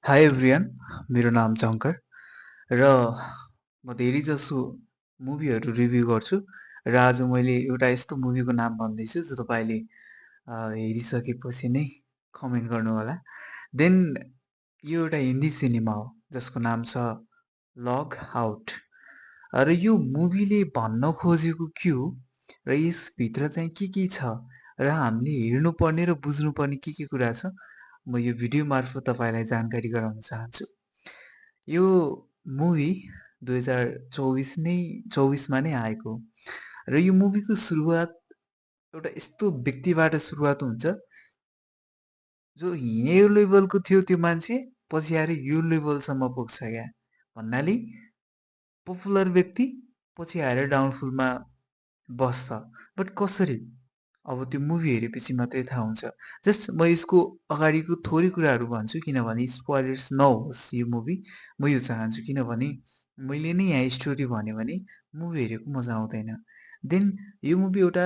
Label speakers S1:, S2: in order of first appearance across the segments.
S1: High everyone, मेरो नाम शङ्कर र म धेरैजसो मुभीहरू रिभ्यू गर्छु र आज मैले एउटा यस्तो मुभीको नाम भन्दैछु जो तपाईँले हेरिसकेपछि नै कमेन्ट गर्नुहोला। देन यो एउटा हिन्दी सिनेमा हो जसको नाम छ लग आउट र यो मुभीले भन्न खोजेको के हो र यसभित्र चाहिँ के छ र हामीले हेर्नुपर्ने र बुझ्नुपर्ने के कुरा छ म यो भिडियो मार्फत तपाईँलाई जानकारी गराउन चाहन्छु। यो मुभी 2024 मा नै आएको हो र यो मुभीको सुरुवात एउटा यस्तो व्यक्तिबाट सुरुवात हुन्छ जो यो लेभलको थियो त्यो मान्छे पछि आएर यो लेभलसम्म पुग्छ क्या। भन्नाले पपुलर व्यक्ति पछि आएर डाउनफलमा बस्छ। बट कसरी? अब त्यो मुभी हेरेपछि मात्रै थाहा हुन्छ। जस्ट म यसको अगाडिको थोरै कुराहरू भन्छु किनभने स्पोइलर्स नहोस् यो मुभी। म यो चाहन्छु किनभने मैले नै यहाँ स्टोरी भन्यो भने मुभी हेरेको मजा आउँदैन। देन यो मुभी एउटा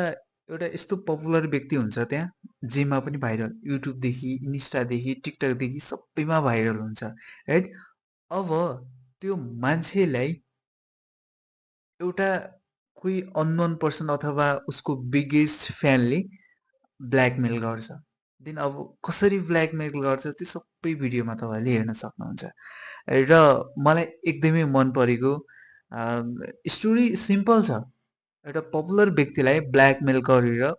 S1: एउटा यस्तो पपुलर व्यक्ति हुन्छ त्यहाँ जेमा पनि भाइरल, युट्युबदेखि इन्स्टादेखि टिकटकदेखि सबैमा भाइरल हुन्छ, राइट? अब त्यो मान्छेलाई एउटा कोही अननोन पर्सन अथवा उसको बिगेस्ट फ्यानले ब्ल्याकमेल गर्छ। देन अब कसरी ब्ल्याकमेल गर्छ त्यो सबै भिडियोमा तपाईँले हेर्न सक्नुहुन्छ। र मलाई एकदमै मन परेको स्टोरी सिम्पल छ। एउटा पपुलर व्यक्तिलाई ब्ल्याकमेल गरेर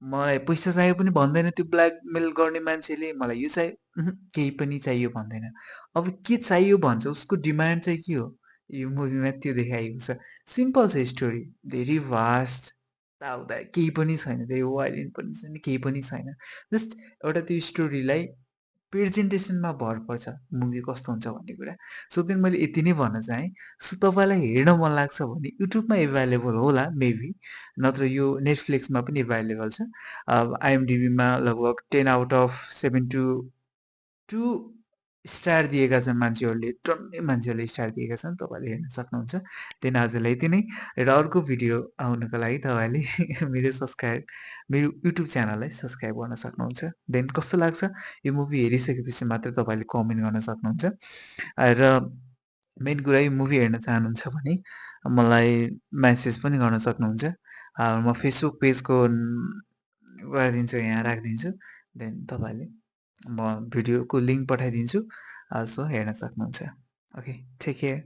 S1: मलाई पैसा चाहियो पनि भन्दैन त्यो ब्ल्याकमेल गर्ने मान्छेले, मलाई यो चाहियो केही पनि चाहियो भन्दैन। अब के चाहियो भन्छ, उसको डिमान्ड चाहिँ के हो? यो मुभीमा त्यो देखाइएको छ। सिम्पल छ स्टोरी, धेरै भास्ट यताउता केही पनि छैन, धेरै वायलेन्ट पनि छैन, केही पनि छैन। जस्ट एउटा त्यो स्टोरीलाई प्रेजेन्टेसनमा भर पर्छ मुभी कस्तो हुन्छ भन्ने कुरा। सो देन मैले यति नै भन्न चाहेँ। सो तपाईँलाई हेर्न मन लाग्छ भने युट्युबमा एभाइलेबल होला मेबी, नत्र यो नेटफ्लिक्समा पनि एभाइलेबल छ। आइएमडिबीमा लगभग 10 आउट अफ 7 टु 2 स्टार दिएका छन् मान्छेहरूले, टन्नै मान्छेहरूले स्टार दिएका छन्। तपाईँले हेर्न सक्नुहुन्छ। देन आजलाई यति नै। र अर्को भिडियो आउनको लागि तपाईँले मेरो युट्युब च्यानललाई सब्सक्राइब गर्न सक्नुहुन्छ। देन कस्तो लाग्छ यो मुभी हेरिसकेपछि मात्रै तपाईँले कमेन्ट गर्न सक्नुहुन्छ। र मेन कुरा यो मुभी हेर्न चाहनुहुन्छ भने मलाई मेसेज पनि गर्न सक्नुहुन्छ। म फेसबुक पेजको गरिदिन्छु, यहाँ राखिदिन्छु। देन तपाईँले म भिडियोको लिङ्क पठाइदिन्छु। सो हेर्न सक्नुहुन्छ। Okay, take care.